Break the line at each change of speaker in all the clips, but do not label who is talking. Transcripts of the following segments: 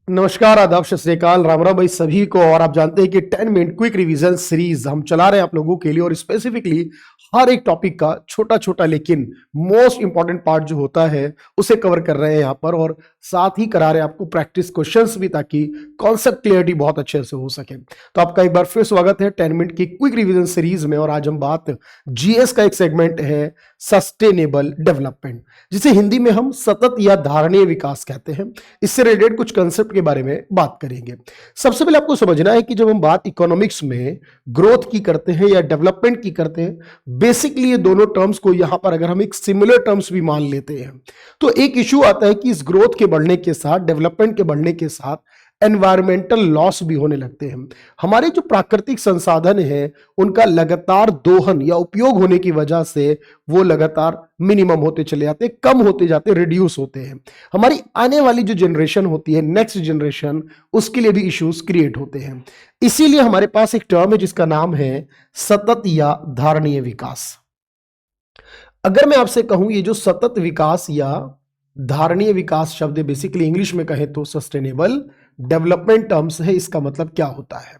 नमस्कार, आदाब, सत श्री अकाल, राम राम भाई सभी को। और आप जानते हैं कि 10 मिनट क्विक रिवीजन सीरीज हम चला रहे हैं आप लोगों के लिए, और स्पेसिफिकली हर एक टॉपिक का छोटा छोटा लेकिन मोस्ट इंपॉर्टेंट पार्ट जो होता है उसे कवर कर रहे हैं यहाँ पर, और साथ ही करा रहे हैं आपको प्रैक्टिस क्वेश्चंस भी, ताकि कॉन्सेप्ट क्लियरिटी बहुत अच्छे से हो सके। तो आपका एक बार फिर स्वागत है 10 मिनट की क्विक रिवीजन सीरीज में। और आज हम बात जीएस का एक सेगमेंट है सस्टेनेबल डेवलपमेंट, जिसे हिंदी में हम सतत या धारणीय विकास कहते हैं। इससे रिलेटेड कुछ कंसेप्ट के बारे में बात करेंगे। सबसे पहले आपको समझना है कि जब हम बात इकोनॉमिक्स में ग्रोथ की करते हैं या डेवलपमेंट की करते हैं, बेसिकली ये दोनों टर्म्स को यहां पर अगर हम एक सिमिलर टर्म्स भी मान लेते हैं तो एक इश्यू आता है कि इस ग्रोथ के बढ़ने के साथ, डेवलपमेंट के बढ़ने के साथ एनवायरमेंटल लॉस भी होने लगते हैं। हमारे जो प्राकृतिक संसाधन है उनका लगातार दोहन या उपयोग होने की वजह से वो लगातार मिनिमम होते चले जाते हैं, कम होते जाते हैं, रिड्यूस होते हैं। हमारी आने वाली जो जनरेशन होती है, नेक्स्ट जनरेशन, उसके लिए भी इश्यूज क्रिएट होते हैं। इसीलिए हमारे पास एक टर्म है जिसका नाम है सतत या धारणीय विकास। अगर मैं आपसे कहूं ये जो सतत विकास या धारणीय विकास शब्द बेसिकली इंग्लिश में कहें तो सस्टेनेबल डेवलपमेंट टर्म्स है, इसका मतलब क्या होता है?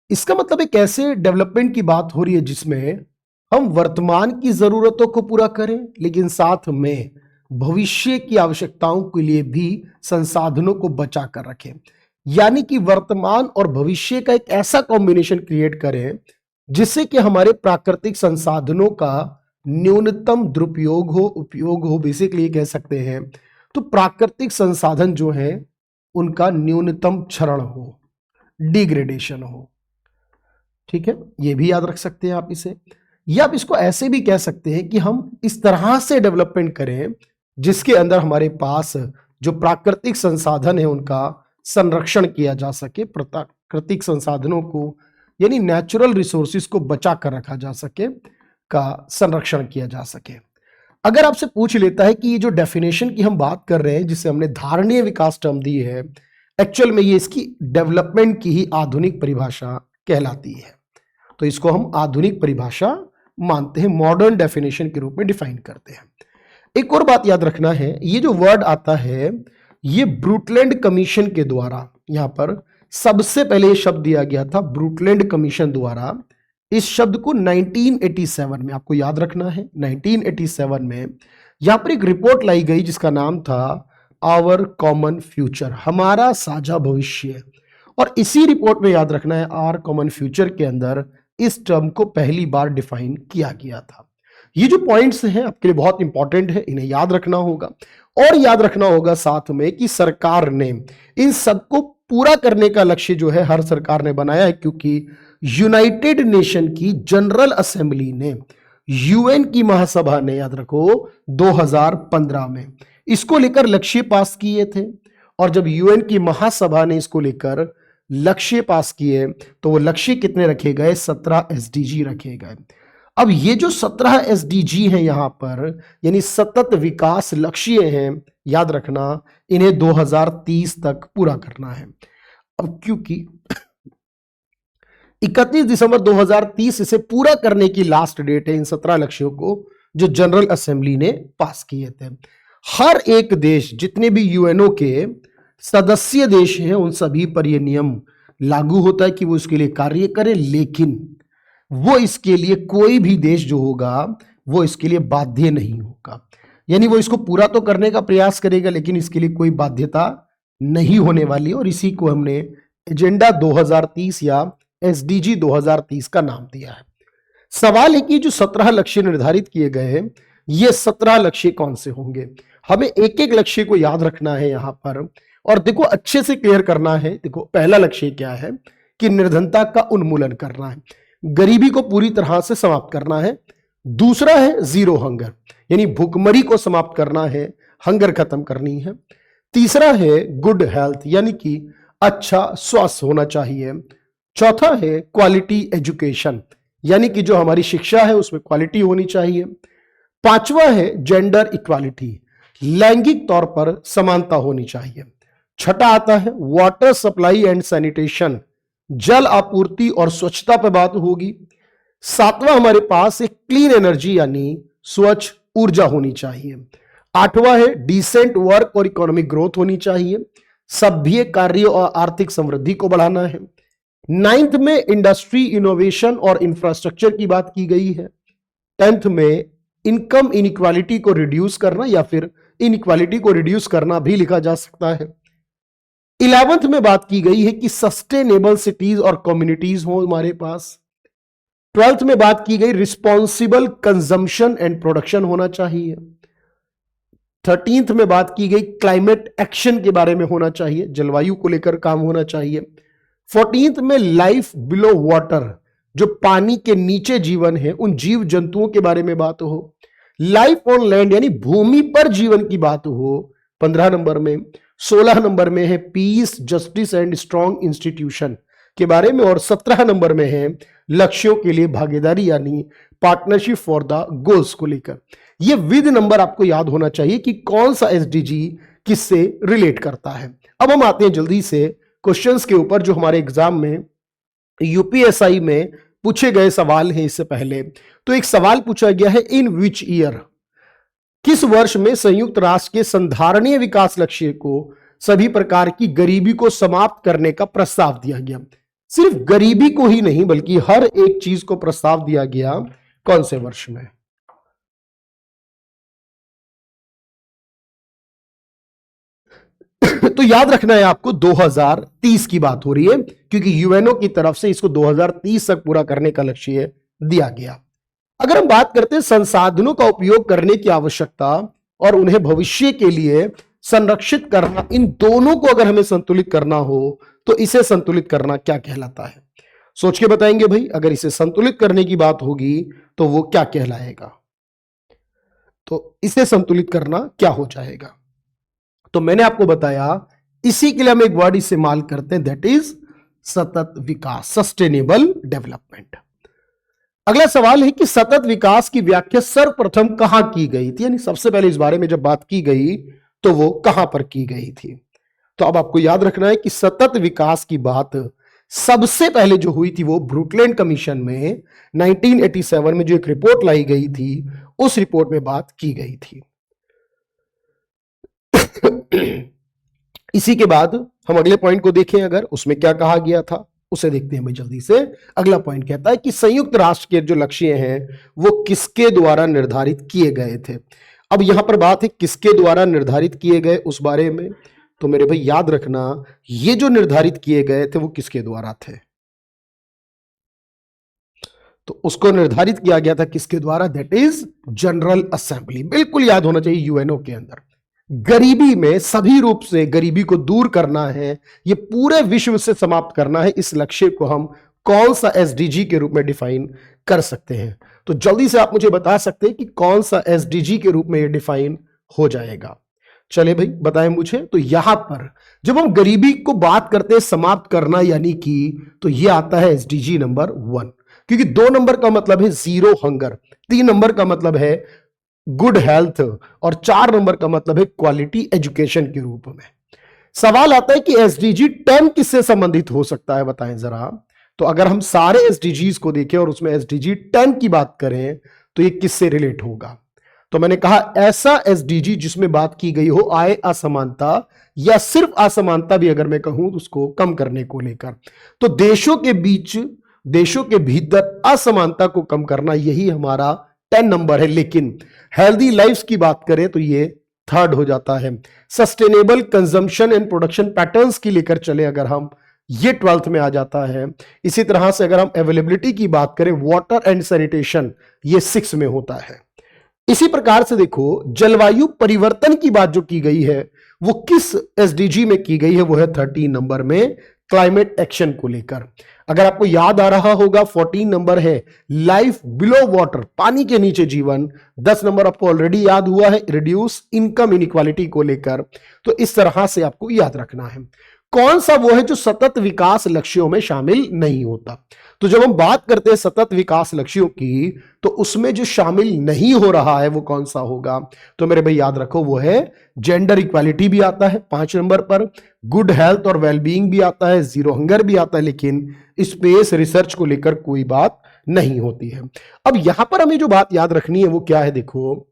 इसका मतलब एक ऐसे डेवलपमेंट की बात हो रही है जिसमें हम वर्तमान की जरूरतों को पूरा करें, लेकिन साथ में भविष्य की आवश्यकताओं के लिए भी संसाधनों को बचा कर रखें। यानी कि वर्तमान और भविष्य का एक ऐसा कॉम्बिनेशन क्रिएट करें जिससे कि हमारे प्राकृतिक संसाधनों का न्यूनतम दुरुपयोग हो, उपयोग हो, बेसिकली कह सकते हैं। तो प्राकृतिक संसाधन जो है उनका न्यूनतम क्षरण हो, डिग्रेडेशन हो। ठीक है, ये भी याद रख सकते हैं आप इसे। या आप इसको ऐसे भी कह सकते हैं कि हम इस तरह से डेवलपमेंट करें जिसके अंदर हमारे पास जो प्राकृतिक संसाधन है उनका संरक्षण किया जा सके, प्राकृतिक संसाधनों को यानी नेचुरल रिसोर्सेज को बचा कर रखा जा सके, का संरक्षण किया जा सके। अगर आपसे पूछ लेता है कि ये जो डेफिनेशन की हम बात कर रहे हैं, जिसे हमने धारणीय विकास टर्म दी है, एक्चुअल में ये इसकी डेवलपमेंट की ही आधुनिक परिभाषा कहलाती है। तो इसको हम आधुनिक परिभाषा मानते हैं, मॉडर्न डेफिनेशन के रूप में डिफाइन करते हैं। एक और बात याद रखना है, ये जो वर्ड आता है ये ब्रूटलैंड कमीशन के द्वारा, यहां पर सबसे पहले ये शब्द दिया गया था ब्रूटलैंड कमीशन द्वारा। इस शब्द को 1987 में, आपको याद रखना है, 1987 में यहां पर एक रिपोर्ट लाई गई जिसका नाम था आवर कॉमन फ्यूचर, हमारा साझा भविष्य। और इसी रिपोर्ट में याद रखना है आवर कॉमन फ्यूचर के अंदर इस टर्म को पहली बार डिफाइन किया गया था। ये जो पॉइंट्स हैं आपके लिए बहुत इंपॉर्टेंट है, इन्हें याद रखना होगा। और याद रखना होगा साथ में कि सरकार ने इन सबको पूरा करने का लक्ष्य जो है हर सरकार ने बनाया है, क्योंकि यूनाइटेड नेशन की जनरल असेंबली ने, यूएन की महासभा ने, याद रखो 2015 में इसको लेकर लक्ष्य पास किए थे। और जब यूएन की महासभा ने इसको लेकर लक्ष्य पास किए तो वो लक्ष्य कितने रखे गए? 17 एसडीजी रखे गए। अब ये जो 17 एसडीजी हैं यहां पर, यानी सतत विकास लक्ष्य हैं, याद रखना इन्हें 2030 तक पूरा करना है। अब क्योंकि 31 दिसंबर 2030 इसे पूरा करने की लास्ट डेट है इन 17 लक्ष्यों को जो जनरल असेंबली ने पास किए थे। हर एक देश, जितने भी यूएनओ के सदस्य देश हैं, उन सभी पर यह नियम लागू होता है कि वो इसके लिए कार्य करें, लेकिन वो इसके लिए, कोई भी देश जो होगा वो इसके लिए बाध्य नहीं होगा। यानी वो इसको पूरा तो करने का प्रयास करेगा, लेकिन इसके लिए कोई बाध्यता नहीं होने वाली। और इसी को हमने एजेंडा 2030 या एसडीजी 2030 का नाम दिया है। सवाल है कि जो 17 लक्ष्य निर्धारित किए गए हैं, ये 17 लक्ष्य कौन से होंगे? हमें एक एक लक्ष्य को याद रखना है यहां पर, और देखो अच्छे से क्लियर करना है। देखो पहला लक्ष्य क्या है कि निर्धनता का उन्मूलन करना है, गरीबी को पूरी तरह से समाप्त करना है। दूसरा है जीरो हंगर, यानी भूखमरी को समाप्त करना है, हंगर खत्म करनी है। तीसरा है गुड हेल्थ, यानी कि अच्छा स्वास्थ्य होना चाहिए। चौथा है क्वालिटी एजुकेशन, यानी कि जो हमारी शिक्षा है उसमें क्वालिटी होनी चाहिए। पांचवा है जेंडर इक्वालिटी, लैंगिक तौर पर समानता होनी चाहिए। छठा आता है वाटर सप्लाई एंड सैनिटेशन, जल आपूर्ति और स्वच्छता पर बात होगी। सातवां हमारे पास एक क्लीन एनर्जी यानी स्वच्छ ऊर्जा होनी चाहिए। आठवां है डिसेंट वर्क और इकोनॉमिक ग्रोथ होनी चाहिए। सभ्य कार्य और आर्थिक समृद्धि को बढ़ाना है। 9th में इंडस्ट्री, इनोवेशन और इंफ्रास्ट्रक्चर की बात की गई है। 10th में इनकम इनइक्वालिटी को रिड्यूस करना या फिर इनइक्वालिटी को रिड्यूस करना भी लिखा जा सकता है। 11th में बात की गई है कि सस्टेनेबल सिटीज और कम्युनिटीज हो हमारे पास। 12th में बात की गई रिस्पॉन्सिबल कंजम्पशन एंड प्रोडक्शन होना चाहिए। 13th में बात की गई क्लाइमेट एक्शन के बारे में होना चाहिए, जलवायु को लेकर काम होना चाहिए। 14th में लाइफ बिलो वाटर, जो पानी के नीचे जीवन है, उन जीव जंतुओं के बारे में बात हो। लाइफ ऑन लैंड यानी भूमि पर जीवन की बात हो 15 नंबर में। 16 नंबर में है peace, justice and strong institution के बारे में, और 17 नंबर में है लक्ष्यों के लिए भागीदारी यानी पार्टनरशिप फॉर द गोल्स को लेकर। ये विद नंबर आपको याद होना चाहिए कि कौन सा एसडीजी किससे रिलेट करता है। अब हम आते हैं जल्दी से क्वेश्चंस के ऊपर जो हमारे एग्जाम में यूपीएसआई में पूछे गए सवाल हैं। इससे पहले तो एक सवाल पूछा गया है, इन विच ईयर, किस वर्ष में संयुक्त राष्ट्र के संधारणीय विकास लक्ष्य को सभी प्रकार की गरीबी को समाप्त करने का प्रस्ताव दिया गया। सिर्फ गरीबी को ही नहीं बल्कि हर एक चीज को प्रस्ताव दिया गया, कौन से वर्ष में? तो याद रखना है आपको 2030 की बात हो रही है, क्योंकि यूएनओ की तरफ से इसको 2030 तक पूरा करने का लक्ष्य दिया गया। अगर हम बात करते हैं संसाधनों का उपयोग करने की आवश्यकता और उन्हें भविष्य के लिए संरक्षित करना, इन दोनों को अगर हमें संतुलित करना हो तो इसे संतुलित करना क्या कहलाता है? सोच के बताएंगे भाई। अगर इसे संतुलित करने की बात होगी तो वो क्या कहलाएगा? तो इसे संतुलित करना क्या हो जाएगा? तो मैंने आपको बताया, इसी के लिए हम एक वर्ड इस्तेमाल करते हैं, दैट इज सतत विकास, सस्टेनेबल डेवलपमेंट। अगला सवाल है कि सतत विकास की व्याख्या सर्वप्रथम कहां की गई थी, यानी सबसे पहले इस बारे में जब बात की गई तो वो कहां पर की गई थी? तो अब आपको याद रखना है कि सतत विकास की बात सबसे पहले जो हुई थी वो ब्रुकलैंड कमीशन में 1987 में जो एक रिपोर्ट लाई गई थी, उस रिपोर्ट में बात की गई थी। इसी के बाद हम अगले पॉइंट को देखें, अगर उसमें क्या कहा गया था उसे देखते हैं भाई जल्दी से। अगला पॉइंट कहता है कि संयुक्त राष्ट्र के जो लक्ष्य हैं वो किसके द्वारा निर्धारित किए गए थे। अब यहां पर बात है किसके द्वारा निर्धारित किए गए उस बारे में। तो मेरे भाई याद रखना, ये जो निर्धारित किए गए थे वो किसके द्वारा थे? तो उसको निर्धारित किया गया था किसके द्वारा? That is general assembly. बिल्कुल याद होना चाहिए, यूएनओ के अंदर गरीबी में सभी रूप से गरीबी को दूर करना है, ये पूरे विश्व से समाप्त करना है। इस लक्ष्य को हम कौन सा एसडीजी के रूप में डिफाइन कर सकते हैं? तो जल्दी से आप मुझे बता सकते हैं कि कौन सा एसडीजी के रूप में ये डिफाइन हो जाएगा? चले भाई बताएं मुझे। तो यहां पर जब हम गरीबी को बात करते हैं समाप्त करना यानी कि, तो ये आता है एसडीजी नंबर 1, क्योंकि 2 नंबर का मतलब है जीरो हंगर, 3 नंबर का मतलब है गुड हेल्थ और 4 नंबर का मतलब है क्वालिटी एजुकेशन के रूप में। सवाल आता है कि एसडीजी 10 किससे संबंधित हो सकता है, बताएं जरा। तो अगर हम सारे एसडीजीज को देखें और उसमें एसडीजी 10 की बात करें तो ये किससे रिलेट होगा? तो मैंने कहा ऐसा एसडीजी जिसमें बात की गई हो आय असमानता या सिर्फ असमानता भी अगर मैं कहूं तो उसको कम करने को लेकर। तो देशों के बीच, देशों के भीतर असमानता को कम करना, यही हमारा 10 नंबर है। लेकिन हेल्दी लाइफ की बात करें तो ये 3rd हो जाता है। Sustainable consumption and production patterns की लेकर चले अगर हम, ये 12th में आ जाता है। इसी तरह से अगर हम अवेलेबिलिटी की बात करें, वाटर एंड सैनिटेशन, ये 6 में होता है। इसी प्रकार से देखो, जलवायु परिवर्तन की बात जो की गई है वो किस एसडीजी में की गई है? वो है 13 नंबर में, क्लाइमेट एक्शन को लेकर। अगर आपको याद आ रहा होगा 14 नंबर है लाइफ बिलो वाटर, पानी के नीचे जीवन। 10 नंबर आपको ऑलरेडी याद हुआ है रिड्यूस इनकम इनइक्वालिटी को लेकर। तो इस तरह से आपको याद रखना है कौन सा वो है जो सतत विकास लक्ष्यों में शामिल नहीं होता। तो जब हम बात करते हैं सतत विकास लक्ष्यों की, तो उसमें जो शामिल नहीं हो रहा है वो कौन सा होगा? तो मेरे भाई याद रखो, वो है जेंडर इक्वालिटी भी आता है 5 नंबर पर, गुड हेल्थ और वेलबींग भी आता है, जीरो हंगर भी आता है, लेकिन स्पेस रिसर्च को लेकर कोई बात नहीं होती है। अब यहां पर हमें जो बात याद रखनी है वो क्या है? देखो,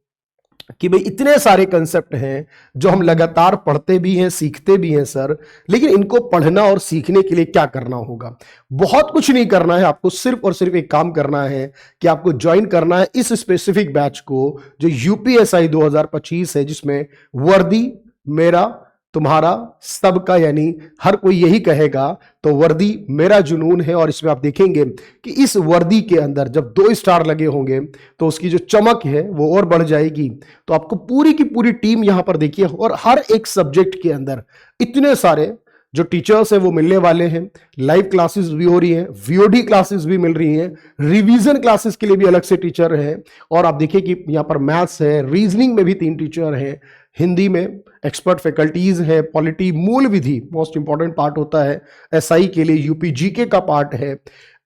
कि भाई इतने सारे कंसेप्ट हैं जो हम लगातार पढ़ते भी हैं, सीखते भी हैं सर, लेकिन इनको पढ़ना और सीखने के लिए क्या करना होगा? बहुत कुछ नहीं करना है, आपको सिर्फ और सिर्फ एक काम करना है कि आपको ज्वाइन करना है इस स्पेसिफिक बैच को जो यूपीएसआई 2025 है, जिसमें वर्दी मेरा तुम्हारा सबका, यानी हर कोई यही कहेगा, तो वर्दी मेरा जुनून है। और इसमें आप देखेंगे कि इस वर्दी के अंदर जब 2 स्टार लगे होंगे तो उसकी जो चमक है वो और बढ़ जाएगी। तो आपको पूरी की पूरी टीम यहां पर देखिए, और हर एक सब्जेक्ट के अंदर इतने सारे जो टीचर्स है वो मिलने वाले हैं। लाइव क्लासेस भी हो रही हैं, वीओडी क्लासेस भी मिल रही हैं, रिवीजन क्लासेस के लिए भी अलग से टीचर हैं। और आप देखिए कि यहां पर मैथ्स है, रीजनिंग में भी 3 टीचर हैं, हिंदी में एक्सपर्ट फैकल्टीज है, पॉलिटी मूल विधि मोस्ट इंपॉर्टेंट पार्ट होता है एसआई के लिए, यूपी जीके का पार्ट है,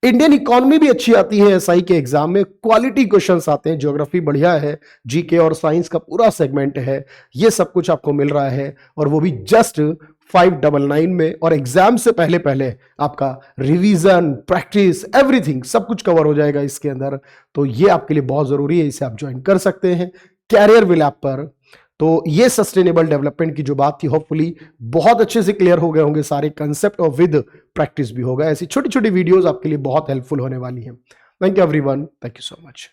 इंडियन इकोनॉमी भी अच्छी आती है एसआई के एग्जाम में, क्वालिटी क्वेश्चंस आते हैं, ज्योग्राफी बढ़िया है, जीके और साइंस का पूरा सेगमेंट है। ये सब कुछ आपको मिल रहा है, और वो भी जस्ट 599 में। और एग्जाम से पहले पहले आपका रिवीजन, प्रैक्टिस, एवरीथिंग सब कुछ कवर हो जाएगा इसके अंदर। तो ये आपके लिए बहुत जरूरी है, इसे आप ज्वाइन कर सकते हैं कैरियर विल ऐप पर। तो ये सस्टेनेबल डेवलपमेंट की जो बात थी, होपफुली बहुत अच्छे से क्लियर हो गए होंगे सारे कंसेप्ट, और विद प्रैक्टिस भी होगा। ऐसी छोटी छोटी वीडियोस आपके लिए बहुत हेल्पफुल होने वाली हैं। Thank you everyone, thank you so much.